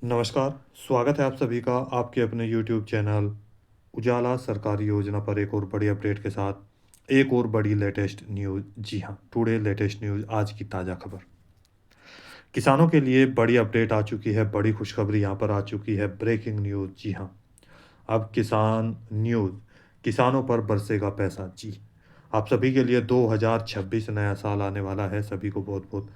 नमस्कार, स्वागत है आप सभी का आपके अपने यूट्यूब चैनल उजाला सरकारी योजना पर एक और बड़ी अपडेट के साथ एक और बड़ी लेटेस्ट न्यूज़। जी हाँ, टुडे लेटेस्ट न्यूज़ आज की ताज़ा खबर। किसानों के लिए बड़ी अपडेट आ चुकी है, बड़ी खुशखबरी यहाँ पर आ चुकी है, ब्रेकिंग न्यूज़। जी हाँ, अब किसान न्यूज़, किसानों पर बरसेगा पैसा। जी, आप सभी के लिए 2026 नया साल आने वाला है, सभी को बहुत-बहुत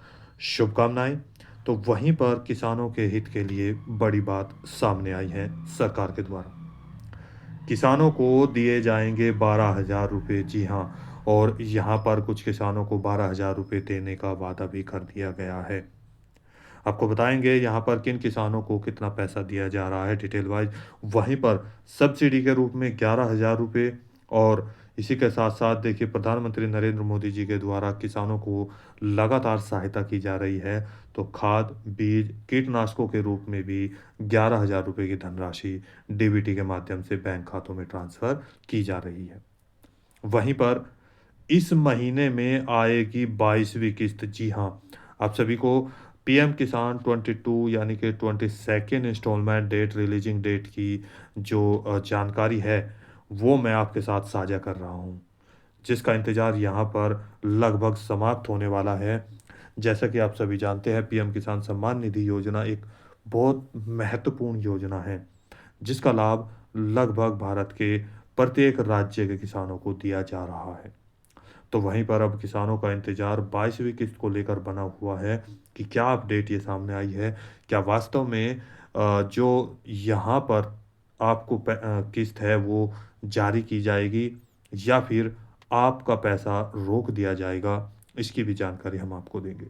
शुभकामनाएँ। तो वहीं पर किसानों के हित के लिए बड़ी बात सामने आई है सरकार के द्वारा। किसानों को दिए जाएँगे 12,000 रुपए। जी हाँ, और यहाँ पर कुछ किसानों को 12,000 रुपए देने का वादा भी कर दिया गया है। आपको बताएँगे यहाँ पर किन किसानों को कितना पैसा दिया जा रहा है डिटेल वाइज़। वहीं पर सब्सिडी के रूप में 11,000 रुपए और इसी के साथ-साथ देखिए प्रधानमंत्री नरेंद्र मोदी जी के द्वारा किसानों को लगातार सहायता की जा रही है। तो खाद, बीज, कीटनाशकों के रूप में भी 11,000 रुपए की धनराशि डीबीटी के माध्यम से बैंक खातों में ट्रांसफ़र की जा रही है। वहीं पर इस महीने में आएगी 22वीं किस्त। जी हाँ, आप सभी को पीएम किसान 22 यानी कि 22nd instalment date releasing date की जो जानकारी है, वो मैं आपके साथ साझा कर रहा हूँ, जिसका इंतज़ार यहाँ पर लगभग समाप्त होने वाला है। जैसा कि आप सभी जानते हैं, पीएम किसान सम्मान निधि योजना एक बहुत महत्वपूर्ण योजना है, जिसका लाभ लगभग भारत के प्रत्येक राज्य के किसानों को दिया जा रहा है। तो वहीं पर अब किसानों का इंतज़ार 22वीं किस्त को लेकर बना हुआ है कि क्या अपडेट ये सामने आई है? क्या वास्तव में जो यहाँ पर आपको किस्त है वो जारी की जाएगी या फिर आपका पैसा रोक दिया जाएगा? इसकी भी जानकारी हम आपको देंगे।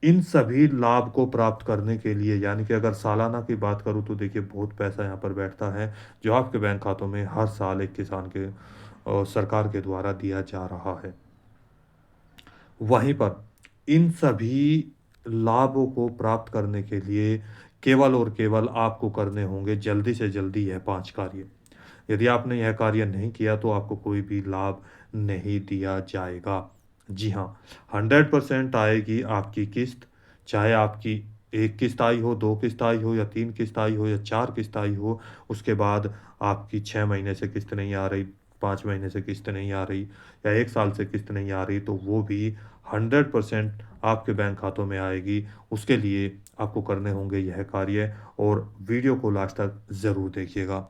इन सभी लाभ को प्राप्त करने के लिए यानी कि अगर सालाना की बात करूँ तो देखिए बहुत पैसा यहाँ पर बैठता है, जो आपके बैंक खातों में हर साल एक किसान के सरकार के द्वारा दिया जा रहा है। वहीं पर इन सभी लाभों को प्राप्त करने के लिए केवल और केवल आपको करने होंगे जल्दी से जल्दी यह 5 कार्य। यदि आपने यह कार्य नहीं किया तो आपको कोई भी लाभ नहीं दिया जाएगा। जी हाँ, 100% आएगी आपकी किस्त, चाहे आपकी 1 किस्त आई हो, 2 किस्त आई हो या 3 किस्त आई हो या 4 किस्त आई हो, उसके बाद आपकी 6 महीने से किस्त नहीं आ रही, 5 महीने से किस्त नहीं आ रही या 1 साल से किस्त नहीं आ रही, तो वो भी 100% आपके बैंक खातों में आएगी। उसके लिए आपको करने होंगे यह कार्य और वीडियो को लास्ट तक ज़रूर देखिएगा।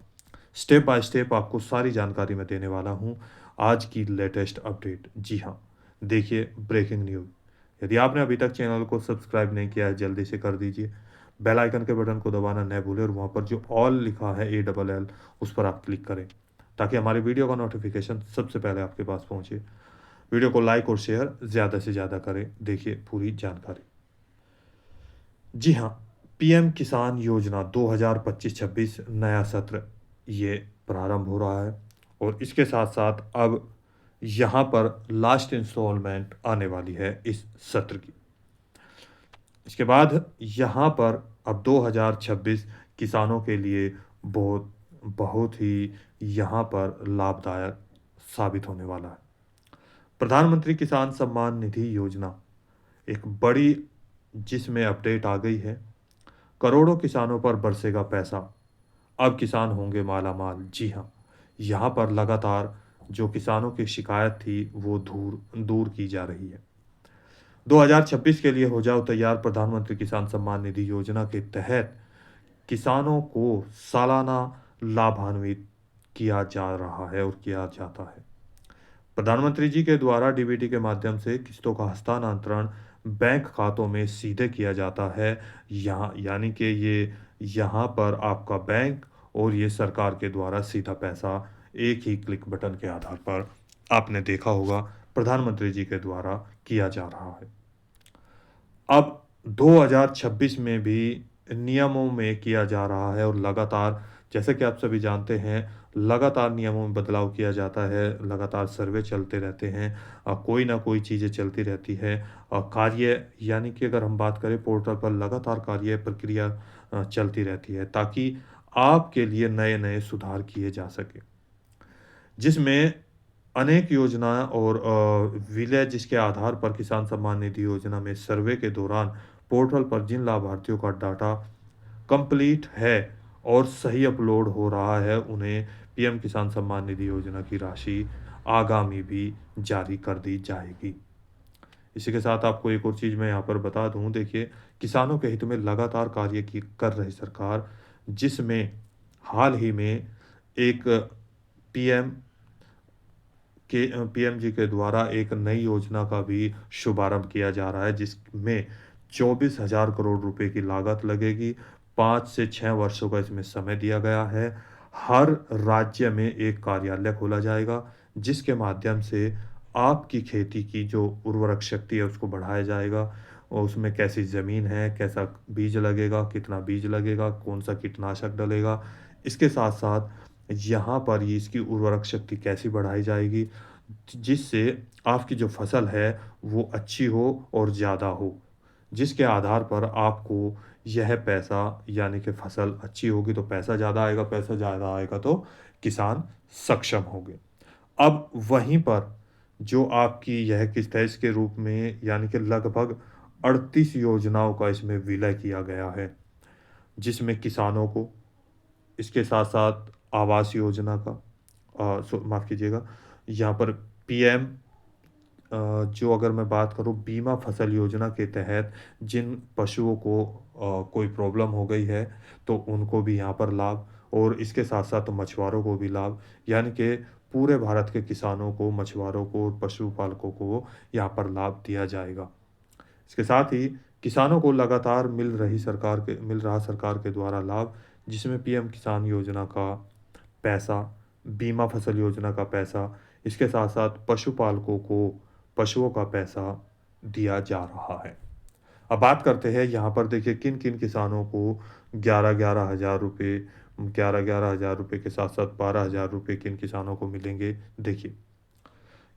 स्टेप बाय स्टेप आपको सारी जानकारी मैं देने वाला हूँ। आज की लेटेस्ट अपडेट। जी हाँ, देखिए ब्रेकिंग न्यूज़। यदि आपने अभी तक चैनल को सब्सक्राइब नहीं किया है, जल्दी से कर दीजिए। बेल आइकन के बटन को दबाना न भूलें और वहाँ पर जो ऑल लिखा है ALL उस पर आप क्लिक करें, ताकि हमारी वीडियो का नोटिफ़िकेशन सबसे पहले आपके पास पहुँचे। वीडियो को लाइक और शेयर ज़्यादा से ज़्यादा करें। देखिए पूरी जानकारी। जी हाँ, पीएम किसान योजना 2025-26 नया सत्र ये प्रारंभ हो रहा है और इसके साथ-साथ अब यहाँ पर लास्ट इंस्टॉलमेंट आने वाली है इस सत्र की। इसके बाद यहाँ पर अब 2026 किसानों के लिए बहुत बहुत ही यहाँ पर लाभदायक साबित होने वाला है। प्रधानमंत्री किसान सम्मान निधि योजना एक बड़ी जिसमें अपडेट आ गई है। करोड़ों किसानों पर बरसेगा पैसा, अब किसान होंगे मालामाल। जी हाँ, यहाँ पर लगातार जो किसानों की शिकायत थी वो दूर दूर की जा रही है। 2026 के लिए हो जाओ तैयार। प्रधानमंत्री किसान सम्मान निधि योजना के तहत किसानों को सालाना लाभान्वित किया जा रहा है और किया जाता है। प्रधानमंत्री जी के द्वारा डीबीटी के माध्यम से किस्तों का हस्तांतरण बैंक खातों में सीधे किया जाता है। यहाँ यानी कि ये यहाँ पर आपका बैंक और ये सरकार के द्वारा सीधा पैसा एक ही क्लिक बटन के आधार पर आपने देखा होगा प्रधानमंत्री जी के द्वारा किया जा रहा है। अब 2026 में भी नियमों में किया जा रहा है और लगातार जैसे कि आप सभी जानते हैं, लगातार नियमों में बदलाव किया जाता है, लगातार सर्वे चलते रहते हैं, कोई ना कोई चीज़ें चलती रहती है। कार्य यानी कि अगर हम बात करें पोर्टल पर लगातार कार्य प्रक्रिया चलती रहती है ताकि आपके लिए नए-नए सुधार किए जा सकें। जिसमें अनेक योजनाएँ और विलय जिसके आधार पर किसान सम्मान निधि योजना में सर्वे के दौरान पोर्टल पर जिन लाभार्थियों का डाटा कंप्लीट है और सही अपलोड हो रहा है, उन्हें पीएम किसान सम्मान निधि योजना की राशि आगामी भी जारी कर दी जाएगी। इसी के साथ आपको एक और चीज़ मैं यहाँ पर बता दूँ, देखिए किसानों के हित में लगातार कार्य की कर रही सरकार, जिसमें हाल ही में एक पीएम पीएम जी के द्वारा एक नई योजना का भी शुभारंभ किया जा रहा है, जिसमें 24,000 करोड़ रुपए की लागत लगेगी। 5 से 6 वर्षों का इसमें समय दिया गया है। हर राज्य में एक कार्यालय खोला जाएगा, जिसके माध्यम से आपकी खेती की जो उर्वरक शक्ति है उसको बढ़ाया जाएगा और उसमें कैसी ज़मीन है, कैसा बीज लगेगा, कितना बीज लगेगा, कौन-सा कीटनाशक डलेगा। इसके साथ-साथ यहाँ पर ही इसकी उर्वरक शक्ति कैसे बढ़ाई जाएगी, जिससे आपकी जो फसल है वो अच्छी हो और ज़्यादा हो, जिसके आधार पर आपको यह पैसा, यानी कि फसल अच्छी होगी तो पैसा ज़्यादा आएगा, पैसा ज़्यादा आएगा तो किसान सक्षम होंगे। अब वहीं पर जो आपकी यह किस्त है, इसके रूप में यानी कि लगभग 38 योजनाओं का इसमें विलय किया गया है, जिसमें किसानों को, इसके साथ-साथ आवास योजना का माफ़ कीजिएगा, यहाँ पर पीएम जो अगर मैं बात करूँ बीमा फसल योजना के तहत जिन पशुओं को कोई प्रॉब्लम हो गई है, तो उनको भी यहाँ पर लाभ, और इसके साथ-साथ मछुआरों को भी लाभ, यानी कि पूरे भारत के किसानों को, मछुआरों को और पशुपालकों को यहाँ पर लाभ दिया जाएगा। इसके साथ ही किसानों को लगातार मिल रहा सरकार के द्वारा लाभ, जिसमें पीएम किसान योजना का पैसा, बीमा फसल योजना का पैसा, इसके साथ-साथ पशुपालकों को पशुओं का पैसा दिया जा रहा है। अब बात करते हैं यहाँ पर, देखिए किन-किन किसानों को 11-11 हज़ार रुपए, 11-11 हज़ार रुपए के साथ-साथ 12 हज़ार रुपए किन किसानों को मिलेंगे। देखिए,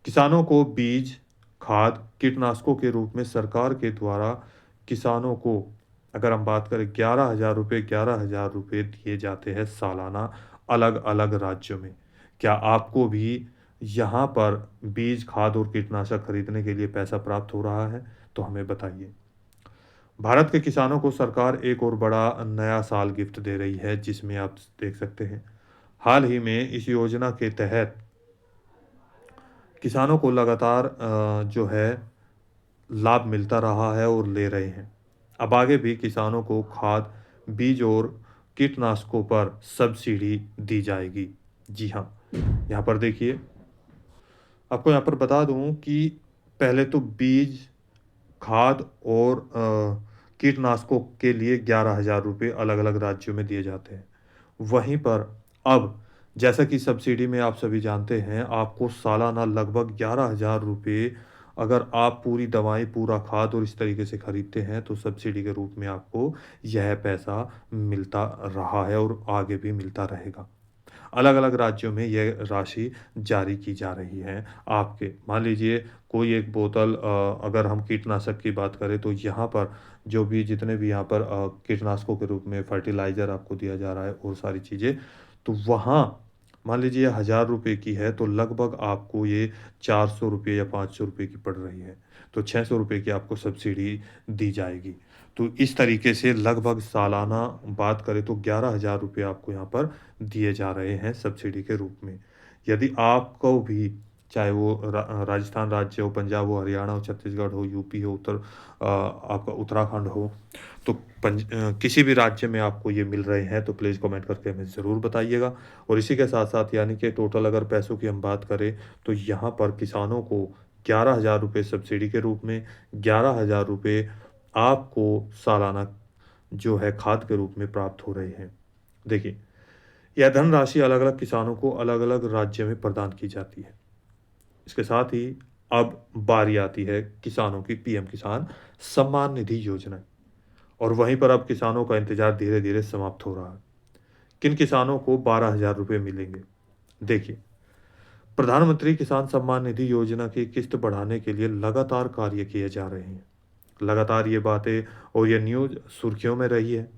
किसानों को बीज, खाद, कीटनाशकों के रूप में सरकार के द्वारा किसानों को, अगर हम बात करें 11 हज़ार रुपए दिए जाते हैं सालाना अलग-अलग राज्यों में। क्या आपको भी यहाँ पर बीज, खाद और कीटनाशक खरीदने के लिए पैसा प्राप्त हो रहा है? तो हमें बताइए। भारत के किसानों को सरकार एक और बड़ा नया साल गिफ्ट दे रही है, जिसमें आप देख सकते हैं, हाल ही में इस योजना के तहत किसानों को लगातार जो है लाभ मिलता रहा है और ले रहे हैं। अब आगे भी किसानों को खाद, बीज और कीटनाशकों पर सब्सिडी दी जाएगी। जी हाँ, यहाँ पर देखिए, आपको यहाँ पर बता दूँ कि पहले तो बीज, खाद और कीटनाशकों के लिए 11,000 रुपए अलग-अलग राज्यों में दिए जाते हैं। वहीं पर अब जैसा कि सब्सिडी में आप सभी जानते हैं, आपको सालाना लगभग 11,000 रुपए, अगर आप पूरी दवाएँ, पूरा खाद और इस तरीके से खरीदते हैं, तो सब्सिडी के रूप में आपको यह पैसा मिलता रहा है और आगे भी मिलता रहेगा। अलग-अलग राज्यों में यह राशि जारी की जा रही है आपके। मान लीजिए कोई एक बोतल, अगर हम कीटनाशक की बात करें तो यहाँ पर जो भी जितने भी यहाँ पर कीटनाशकों के रूप में फर्टिलाइज़र आपको दिया जा रहा है और सारी चीज़ें, तो वहाँ मान लीजिए 1,000 रुपए की है तो लगभग आपको ये 400 रुपए या 500 रुपए की पड़ रही है। तो 600 रुपए की आपको सब्सिडी दी जाएगी। तो इस तरीके से लगभग सालाना बात करें तो 11,000 रुपए आपको यहाँ पर दिए जा रहे हैं सब्सिडी के रूप में। यदि आपको भी, चाहे वो राजस्थान राज्य हो, पंजाब हो, हरियाणा हो, छत्तीसगढ़ हो, यूपी हो, आपका उत्तराखंड हो, तो किसी भी राज्य में आपको ये मिल रहे हैं तो प्लीज़ कमेंट करके हमें ज़रूर बताइएगा। और इसी के साथ-साथ यानी कि टोटल अगर पैसों की हम बात करें तो यहाँ पर किसानों को 11,000 रुपए सब्सिडी के रूप में, 11,000 रुपए आपको सालाना जो है खाद के रूप में प्राप्त हो रहे हैं। देखिए, यह धनराशि अलग-अलग किसानों को अलग-अलग राज्य में प्रदान की जाती है। इसके साथ ही अब बारी आती है किसानों की पीएम किसान सम्मान निधि योजना, और वहीं पर अब किसानों का इंतजार धीरे-धीरे समाप्त हो रहा है। किन किसानों को 12,000 रुपए मिलेंगे? देखिए, प्रधानमंत्री किसान सम्मान निधि योजना की किस्त बढ़ाने के लिए लगातार कार्य किए जा रहे हैं। लगातार ये बातें और ये न्यूज़ सुर्खियों में रही है।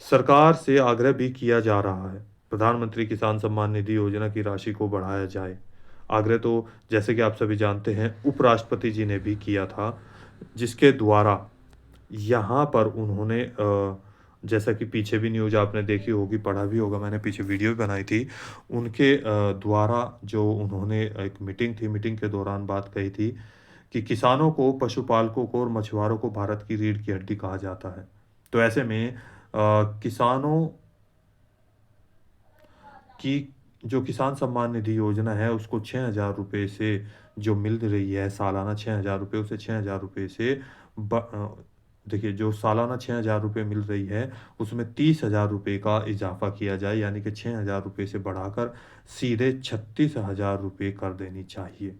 सरकार से आग्रह भी किया जा रहा है, प्रधानमंत्री किसान सम्मान निधि योजना की राशि को बढ़ाया जाए। आग्रह तो जैसे कि आप सभी जानते हैं उपराष्ट्रपति जी ने भी किया था, जिसके द्वारा यहाँ पर उन्होंने जैसा कि पीछे भी न्यूज़ आपने देखी होगी, पढ़ा भी होगा, मैंने पीछे वीडियो भी बनाई थी। उनके द्वारा जो उन्होंने एक मीटिंग थी, मीटिंग के दौरान बात कही थी कि किसानों को, पशुपालकों को और मछुआरों को भारत की रीढ़ की हड्डी कहा जाता है। तो ऐसे में किसानों की जो किसान सम्मान निधि योजना है, उसको 6,000 रुपये से जो मिल रही है सालाना 6,000 रुपये, उसे 6,000 रुपये से देखिए, जो सालाना 6,000 रुपये मिल रही है, उसमें 30,000 रुपये का इजाफा किया जाए, यानी कि 6,000 रुपये से बढ़ाकर सीधे 36,000 रुपये कर देनी चाहिए।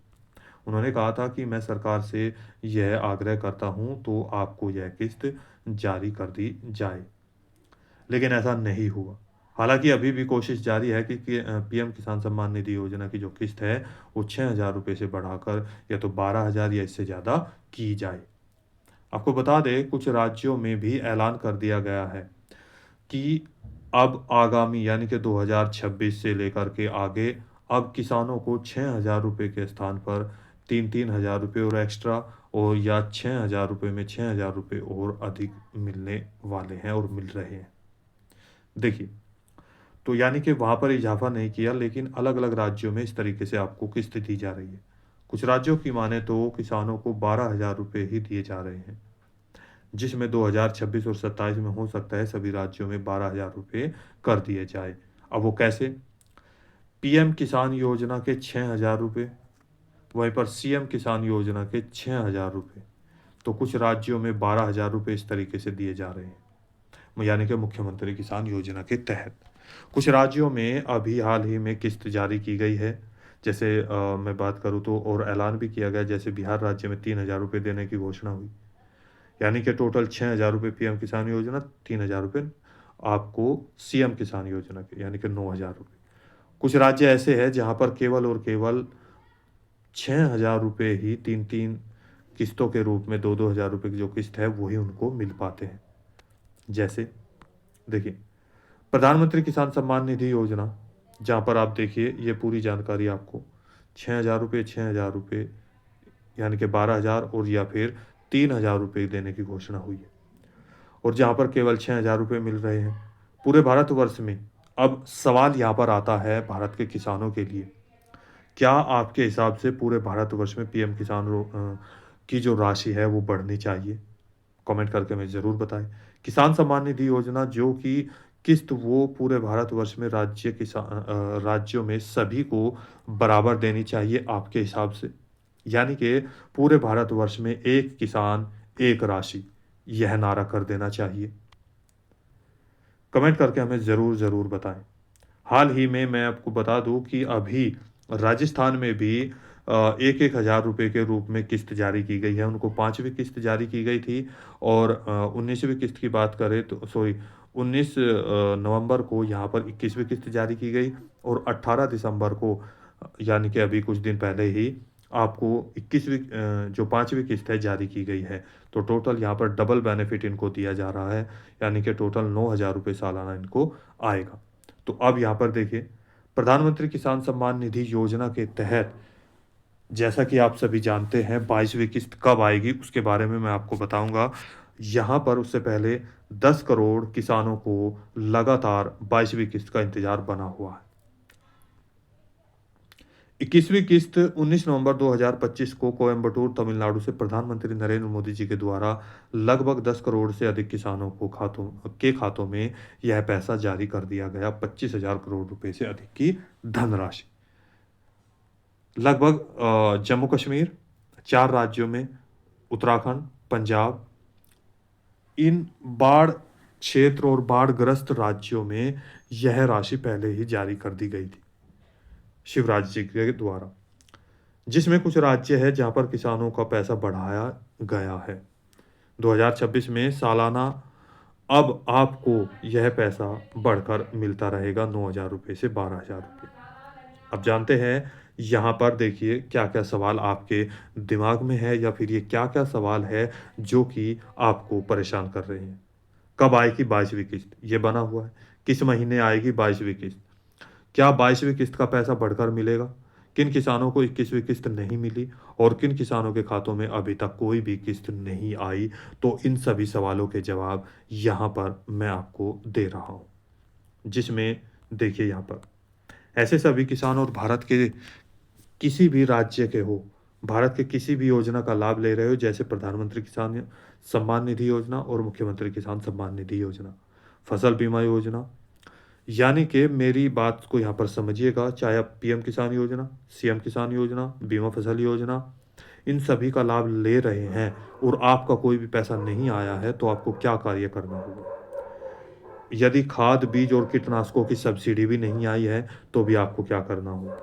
उन्होंने कहा था कि मैं सरकार से यह आग्रह करता हूं तो आपको यह किस्त जारी कर दी जाए, लेकिन ऐसा नहीं हुआ। हालांकि अभी भी कोशिश जारी है कि पीएम किसान सम्मान निधि योजना की जो किस्त है, वो 6,000 रुपये से बढ़ाकर या तो 12,000 या इससे ज़्यादा की जाए। आपको बता दें, कुछ राज्यों में भी ऐलान कर दिया गया है कि अब आगामी यानी कि 2026 से लेकर के आगे अब किसानों को 6,000 रुपये के स्थान पर 3-3 हज़ार रुपये और एक्स्ट्रा, और या 6,000 रुपये में 6,000 रुपये और अधिक मिलने वाले हैं और मिल रहे हैं। देखिए, तो यानी कि वहाँ पर इजाफा नहीं किया, लेकिन अलग-अलग राज्यों में इस तरीके से आपको किस्त दी जा रही है। कुछ राज्यों की माने तो किसानों को 12,000 रुपये ही दिए जा रहे हैं, जिसमें 2026 और 27 में हो सकता है सभी राज्यों में 12,000 रुपये कर दिए जाए। अब वो कैसे? पीएम किसान योजना के 6,000 रुपये, वहीं पर सीएम किसान योजना के 6,000 रुपये। तो कुछ राज्यों में 12,000 रुपये इस तरीके से दिए जा रहे हैं, यानी कि मुख्यमंत्री किसान योजना के तहत। कुछ राज्यों में अभी हाल ही में किस्त जारी की गई है। जैसे मैं बात करूँ तो, और ऐलान भी किया गया, जैसे बिहार राज्य में 3,000 रुपये देने की घोषणा हुई। यानी कि टोटल 6,000 रुपये पीएम किसान योजना, 3,000 रुपये आपको सीएम किसान योजना के, यानी कि 9,000 रुपये। कुछ राज्य ऐसे हैं जहाँ पर केवल और केवल 6,000 रुपये ही 3-3 किस्तों के रूप में 2-2 हज़ार रुपये की जो किस्त है, वही उनको मिल पाते हैं। जैसे देखिए, प्रधानमंत्री किसान सम्मान निधि योजना, जहाँ पर आप देखिए ये पूरी जानकारी आपको 6,000 रुपये, 6,000 रुपये, यानी कि 12,000 और या फिर 3,000 रुपये देने की घोषणा हुई है, और जहाँ पर केवल 6,000 रुपये मिल रहे हैं पूरे भारतवर्ष में। अब सवाल यहाँ पर आता है भारत के किसानों के लिए, क्या आपके हिसाब से पूरे भारतवर्ष में पीएम किसान की जो राशि है वो बढ़नी चाहिए? कमेंट करके हमें ज़रूर बताएं। किसान सम्मान निधि योजना जो कि किस्त वो पूरे भारतवर्ष में राज्यों में सभी को बराबर देनी चाहिए आपके हिसाब से, यानी कि पूरे भारतवर्ष में एक किसान एक राशि, यह नारा कर देना चाहिए। कमेंट करके हमें ज़रूर बताएं। हाल ही में मैं आपको बता दूं कि अभी राजस्थान में भी 1-1 हज़ार रुपये के रूप में किस्त जारी की गई है। उनको 5वीं किस्त जारी की गई थी, और 19वीं किस्त की बात करें तो 19 नवंबर को यहाँ पर 21वीं किस्त जारी की गई, और 18 दिसंबर को यानी कि अभी कुछ दिन पहले ही आपको 21वीं जो 5वीं किस्त है जारी की गई है। तो टोटल यहाँ पर डबल बेनिफिट इनको दिया जा रहा है, यानी कि टोटल 9,000 रुपये सालाना इनको आएगा। तो अब यहाँ पर देखिए, प्रधानमंत्री किसान सम्मान निधि योजना के तहत, जैसा कि आप सभी जानते हैं, 22वीं किस्त कब आएगी उसके बारे में मैं आपको बताऊंगा। यहाँ पर उससे पहले 10 करोड़ किसानों को लगातार 22वीं किस्त का इंतजार बना हुआ है। 21वीं किस्त 19 नवंबर 2025 को कोयंबटूर, तमिलनाडु से प्रधानमंत्री नरेंद्र मोदी जी के द्वारा लगभग 10 करोड़ से अधिक किसानों को खातों में यह पैसा जारी कर दिया गया। 25,000 करोड़ रुपए से अधिक की धनराशि लगभग जम्मू कश्मीर, 4 राज्यों में, उत्तराखंड, पंजाब, इन बाढ़ क्षेत्र और बाढ़ग्रस्त राज्यों में यह राशि पहले ही जारी कर दी गई थी शिवराज जी के द्वारा, जिसमें कुछ राज्य है जहां पर किसानों का पैसा बढ़ाया गया है। 2026 में सालाना अब आपको यह पैसा बढ़कर मिलता रहेगा 9,000 रुपये से 12,000 रुपये। अब जानते हैं यहाँ पर देखिए क्या क्या सवाल आपके दिमाग में है, या फिर ये क्या क्या सवाल है जो कि आपको परेशान कर रहे हैं। कब आएगी 22वीं किस्त, ये बना हुआ है। किस महीने आएगी 22वीं किस्त? क्या 22वीं किस्त का पैसा बढ़कर मिलेगा? किन किसानों को 21वीं किस्त नहीं मिली और किन किसानों के खातों में अभी तक कोई भी किस्त नहीं आई, तो इन सभी सवालों के जवाब यहाँ पर मैं आपको दे रहा हूँ। जिसमें देखिए यहाँ पर ऐसे सभी किसान और भारत के किसी भी राज्य के हो, भारत के किसी भी योजना का लाभ ले रहे हो, जैसे प्रधानमंत्री किसान सम्मान निधि योजना और मुख्यमंत्री किसान सम्मान निधि योजना, फसल बीमा योजना, यानी कि मेरी बात को यहाँ पर समझिएगा, चाहे आप पीएम किसान योजना, सीएम किसान योजना, बीमा फसल योजना, इन सभी का लाभ ले रहे हैं और आपका कोई भी पैसा नहीं आया है, तो आपको क्या कार्य करना होगा? यदि खाद, बीज और कीटनाशकों की सब्सिडी भी नहीं आई है, तो भी आपको क्या करना होगा?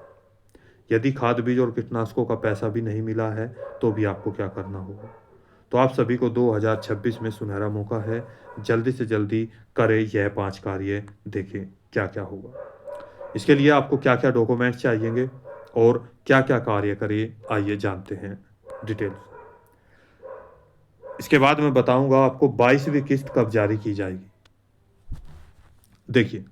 यदि खाद, बीज और कीटनाशकों का पैसा भी नहीं मिला है, तो भी आपको क्या करना होगा? तो आप सभी को 2026 में सुनहरा मौका है, जल्दी से जल्दी करें यह 5 कार्य, देखें क्या-क्या होगा। इसके लिए आपको क्या-क्या डॉक्यूमेंट्स चाहिएंगे और क्या-क्या कार्य करें, आइए जानते हैं डिटेल्स। इसके बाद मैं बताऊँगा आपको 22वीं किस्त कब जारी की जाएगी। देखिए,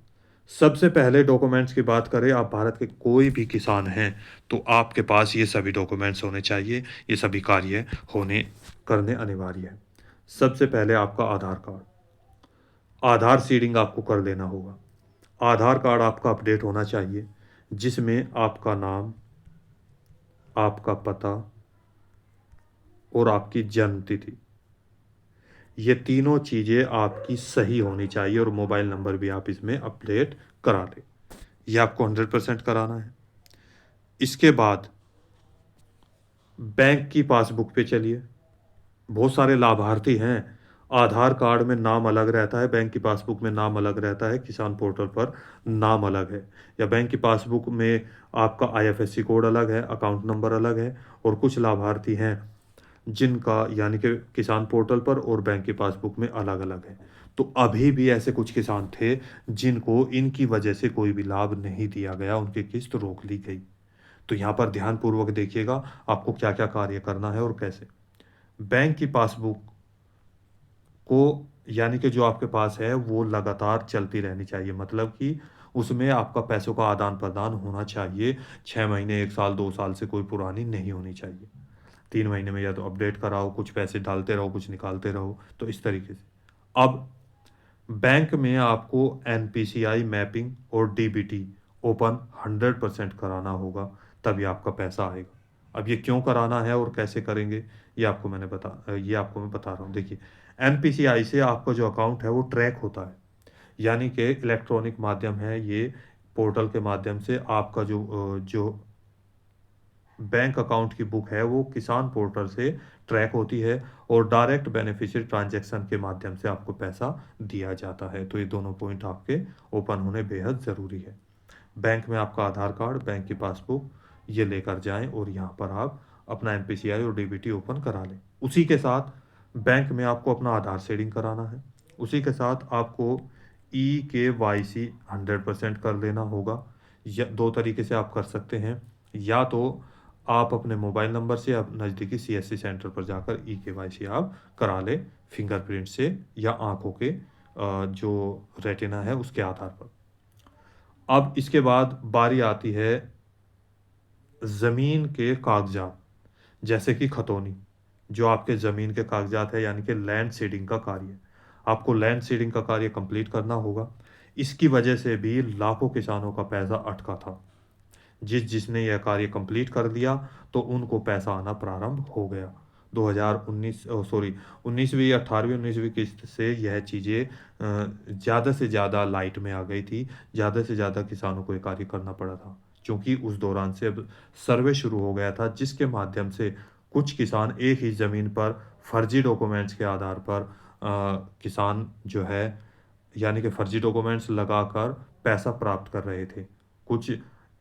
सबसे पहले डॉक्यूमेंट्स की बात करें, आप भारत के कोई भी किसान हैं, तो आपके पास ये सभी डॉक्यूमेंट्स होने चाहिए, ये सभी कार्य होने करने अनिवार्य है। सबसे पहले आपका आधार कार्ड, आधार सीडिंग आपको कर लेना होगा। आधार कार्ड आपका अपडेट होना चाहिए, जिसमें आपका नाम, आपका पता और आपकी जन्म तिथि, ये तीनों चीज़ें आपकी सही होनी चाहिए और मोबाइल नंबर भी आप इसमें अपडेट करा लें। ये आपको 100% कराना है। इसके बाद बैंक की पासबुक पे चलिए। बहुत सारे लाभार्थी हैं, आधार कार्ड में नाम अलग रहता है, बैंक की पासबुक में नाम अलग रहता है, किसान पोर्टल पर नाम अलग है, या बैंक की पासबुक में आपका आईएफएससी कोड अलग है, अकाउंट नंबर अलग है, और कुछ लाभार्थी हैं जिनका यानी कि किसान पोर्टल पर और बैंक की पासबुक में अलग-अलग है। तो अभी भी ऐसे कुछ किसान थे जिनको इनकी वजह से कोई भी लाभ नहीं दिया गया, उनकी किस्त रोक ली गई। तो यहाँ पर ध्यानपूर्वक देखिएगा आपको क्या-क्या कार्य करना है और कैसे। बैंक की पासबुक को यानी कि जो आपके पास है वो लगातार चलती रहनी चाहिए, मतलब कि उसमें आपका पैसों का आदान-प्रदान होना चाहिए। 6 महीने, 1 साल, 2 साल से कोई पुरानी नहीं होनी चाहिए। 3 महीने में या तो अपडेट कराओ, कुछ पैसे डालते रहो, कुछ निकालते रहो, तो इस तरीके से। अब बैंक में आपको एनपीसीआई मैपिंग और डीबीटी ओपन 100% कराना होगा, तभी आपका पैसा आएगा। अब ये क्यों कराना है और कैसे करेंगे, ये आपको मैं बता रहा हूँ। देखिए, एनपीसीआई से आपका जो अकाउंट है वो ट्रैक होता है, यानी कि इलेक्ट्रॉनिक माध्यम है ये, पोर्टल के माध्यम से आपका जो बैंक अकाउंट की बुक है वो किसान पोर्टल से ट्रैक होती है और डायरेक्ट बेनिफिशियरी ट्रांजैक्शन के माध्यम से आपको पैसा दिया जाता है। तो ये दोनों पॉइंट आपके ओपन होने बेहद ज़रूरी है। बैंक में आपका आधार कार्ड, बैंक की पासबुक ये लेकर जाएँ और यहाँ पर आप अपना एनपीसीआई और डीबीटी ओपन करा लें। उसी के साथ बैंक में आपको अपना आधार सीडिंग कराना है। उसी के साथ आपको ई-केवाईसी 100% कर लेना होगा। या 2 तरीके से आप कर सकते हैं, या तो आप अपने मोबाइल नंबर से या नज़दीकी सीएससी सेंटर पर जाकर ई-केवाईसी आप करा लें, फिंगरप्रिंट से या आँखों के जो रेटिना है उसके आधार पर। अब इसके बाद बारी आती है ज़मीन के कागज़ात, जैसे कि खतौनी, जो आपके ज़मीन के कागज़ात है यानी कि लैंड सीडिंग का कार्य। आपको लैंड सीडिंग का कार्य कंप्लीट करना होगा। इसकी वजह से भी लाखों किसानों का पैसा अटका था। जिसने यह कार्य कंप्लीट कर लिया, तो उनको पैसा आना प्रारंभ हो गया। 19वीं 18वीं 19वीं किस्त से यह चीज़ें ज़्यादा से ज़्यादा लाइट में आ गई थी। ज़्यादा से ज़्यादा किसानों को ये कार्य करना पड़ा था, क्योंकि उस दौरान से अब सर्वे शुरू हो गया था, जिसके माध्यम से कुछ किसान एक ही ज़मीन पर फर्जी डॉक्यूमेंट्स के आधार पर किसान जो है यानी कि फर्जी डॉक्यूमेंट्स लगाकर पैसा प्राप्त कर रहे थे। कुछ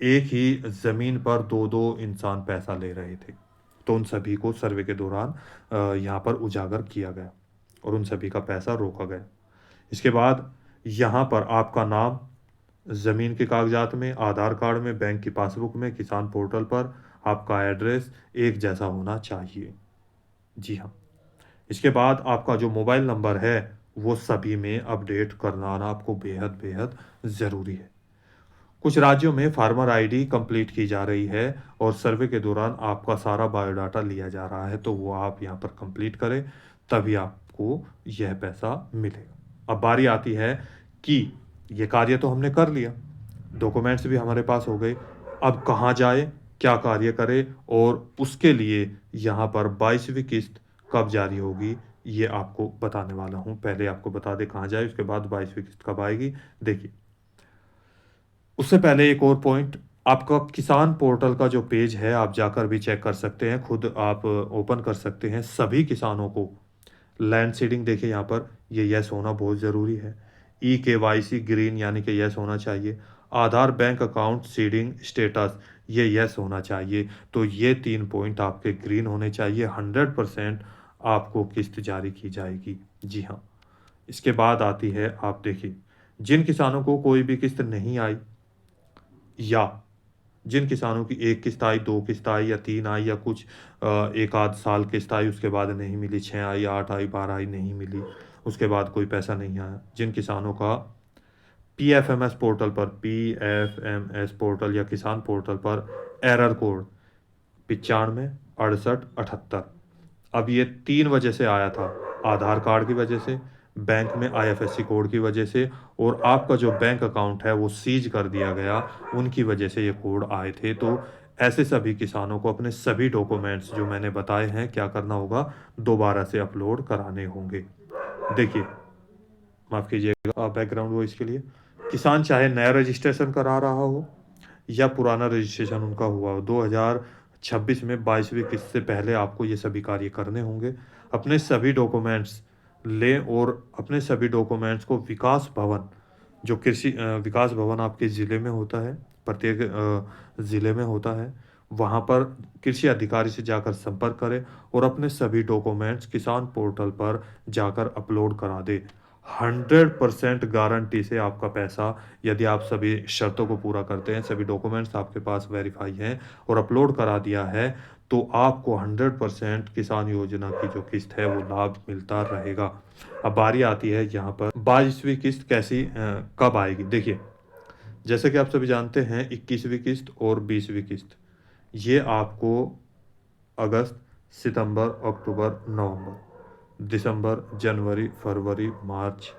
एक ही ज़मीन पर 2-2 इंसान पैसा ले रहे थे। तो उन सभी को सर्वे के दौरान यहाँ पर उजागर किया गया और उन सभी का पैसा रोका गया। इसके बाद यहाँ पर आपका नाम ज़मीन के कागज़ात में, आधार कार्ड में, बैंक की पासबुक में, किसान पोर्टल पर आपका एड्रेस एक जैसा होना चाहिए। जी हाँ। इसके बाद आपका जो मोबाइल नंबर है, वो सभी में अपडेट कराना आपको बेहद-बेहद ज़रूरी है। कुछ राज्यों में फार्मर आईडी कंप्लीट की जा रही है और सर्वे के दौरान आपका सारा बायोडाटा लिया जा रहा है, तो वो आप यहाँ पर कंप्लीट करें, तभी आपको यह पैसा मिलेगा। अब बारी आती है कि ये कार्य तो हमने कर लिया, डॉक्यूमेंट्स भी हमारे पास हो गए, अब कहाँ जाए, क्या कार्य करें और उसके लिए यहाँ पर 22वीं किस्त कब जारी होगी, ये आपको बताने वाला हूँ। पहले आपको बता दें कहाँ जाए, उसके बाद 22वीं किस्त कब आएगी। देखिए, उससे पहले एक और पॉइंट, आपका किसान पोर्टल का जो पेज है आप जाकर भी चेक कर सकते हैं, खुद आप ओपन कर सकते हैं। सभी किसानों को लैंड सीडिंग, देखिए यहाँ पर ये यस होना बहुत ज़रूरी है। ई-केवाईसी ग्रीन यानी कि यस होना चाहिए। आधार बैंक अकाउंट सीडिंग स्टेटस ये यस होना चाहिए। तो ये 3 पॉइंट आपके ग्रीन होने चाहिए। 100% आपको किस्त जारी की जाएगी। जी हाँ। इसके बाद आती है, आप देखिए, जिन किसानों को कोई भी किस्त नहीं आई या जिन किसानों की 1 किस्त आई, 2 किस्त आई या 3 आई या कुछ 1 आध साल किस्त आई उसके बाद नहीं मिली, 6 आई, 8 आई, 12 आई नहीं मिली, उसके बाद कोई पैसा नहीं आया। जिन किसानों का पीएफएमएस पोर्टल पर, पीएफएमएस पोर्टल या किसान पोर्टल पर एरर कोड 95 68 78, अब ये 3 वजह से आया था। आधार कार्ड की वजह से, बैंक में आईएफएससी कोड की वजह से और आपका जो बैंक अकाउंट है वो सीज कर दिया गया, उनकी वजह से ये कोड आए थे। तो ऐसे सभी किसानों को अपने सभी डॉक्यूमेंट्स जो मैंने बताए हैं क्या करना होगा, दोबारा से अपलोड कराने होंगे। देखिए, माफ़ कीजिएगा बैकग्राउंड वॉइस के लिए। किसान चाहे नया रजिस्ट्रेशन करा रहा हो या पुराना रजिस्ट्रेशन उनका हुआ हो, 2026 में 22वीं किस्त से पहले आपको ये सभी कार्य करने होंगे। अपने सभी डॉक्यूमेंट्स लें और अपने सभी डॉक्यूमेंट्स को विकास भवन, जो कृषि विकास भवन आपके ज़िले में होता है, प्रत्येक ज़िले में होता है, वहाँ पर कृषि अधिकारी से जाकर संपर्क करें और अपने सभी डॉक्यूमेंट्स किसान पोर्टल पर जाकर अपलोड करा दें। 100% गारंटी से आपका पैसा, यदि आप सभी शर्तों को पूरा करते हैं, सभी डॉक्यूमेंट्स आपके पास वेरीफाई हैं और अपलोड करा दिया है, तो आपको 100% किसान योजना की जो किस्त है वो लाभ मिलता रहेगा। अब बारी आती है यहाँ पर 22वीं किस्त कैसी कब आएगी। देखिए, जैसे कि आप सभी जानते हैं 21वीं किस्त और 20वीं किस्त ये आपको अगस्त, सितंबर, अक्टूबर, नवंबर, दिसंबर, जनवरी, फरवरी, मार्च,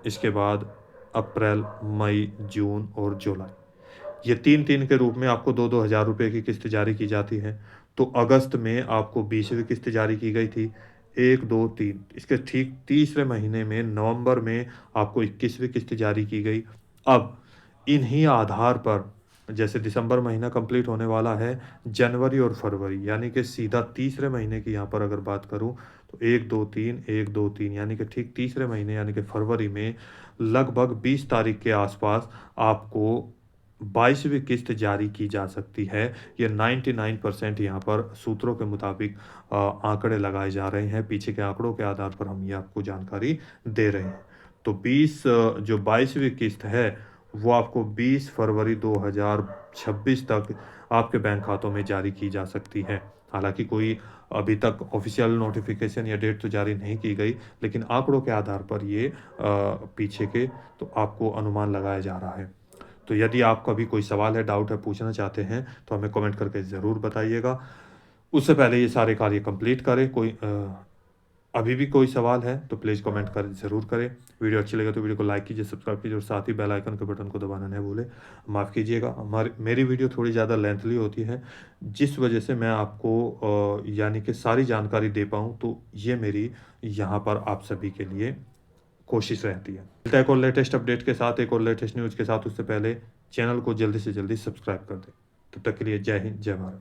इसके बाद अप्रैल, मई, जून और जुलाई, ये 3-3 के रूप में आपको 2-2 हज़ार रुपए की किस्त जारी की जाती है। तो अगस्त में आपको 20वीं किस्त जारी की गई थी, 1, 2, 3। इसके ठीक तीसरे महीने में नवंबर में आपको 21वीं किस्त जारी की गई। अब इन्हीं आधार पर, जैसे दिसंबर महीना कंप्लीट होने वाला है, जनवरी और फरवरी यानी कि सीधा तीसरे महीने की यहाँ पर अगर बात करूँ तो 1, 2, 3, 1, 2, 3 यानी कि ठीक तीसरे महीने यानी कि फरवरी में लगभग 20 तारीख के आसपास आपको 22वीं किस्त जारी की जा सकती है। ये 99% यहाँ पर सूत्रों के मुताबिक आंकड़े लगाए जा रहे हैं। पीछे के आंकड़ों के आधार पर हम ये आपको जानकारी दे रहे हैं। तो 20 जो 22वीं किस्त है वो आपको 20 फरवरी 2026 तक आपके बैंक खातों में जारी की जा सकती है। हालाँकि कोई अभी तक ऑफ़िशियल नोटिफ़िकेशन या डेट तो जारी नहीं की गई, लेकिन आंकड़ों के आधार पर ये पीछे के तो आपको अनुमान लगाया जा रहा है। तो यदि आपका भी कोई सवाल है, डाउट है, पूछना चाहते हैं, तो हमें कमेंट करके ज़रूर बताइएगा। उससे पहले ये सारे कार्य कंप्लीट करें। अभी भी कोई सवाल है तो प्लीज़ कमेंट कर ज़रूर करें। वीडियो अच्छी लगे तो वीडियो को लाइक कीजिए, सब्सक्राइब कीजिए और साथ ही बेल आइकन के बटन को दबाना नहीं भूलें। माफ़ कीजिएगा, मेरी वीडियो थोड़ी ज़्यादा लेंथली होती है, जिस वजह से मैं आपको यानी कि सारी जानकारी दे पाऊँ, तो ये मेरी यहाँ पर आप सभी के लिए कोशिश रहती है। मिलता है एक और लेटेस्ट अपडेट के साथ, एक और लेटेस्ट न्यूज़ के साथ। उससे पहले चैनल को जल्दी से जल्दी सब्सक्राइब कर दें। तब तक के लिए जय हिंद, जय भारत।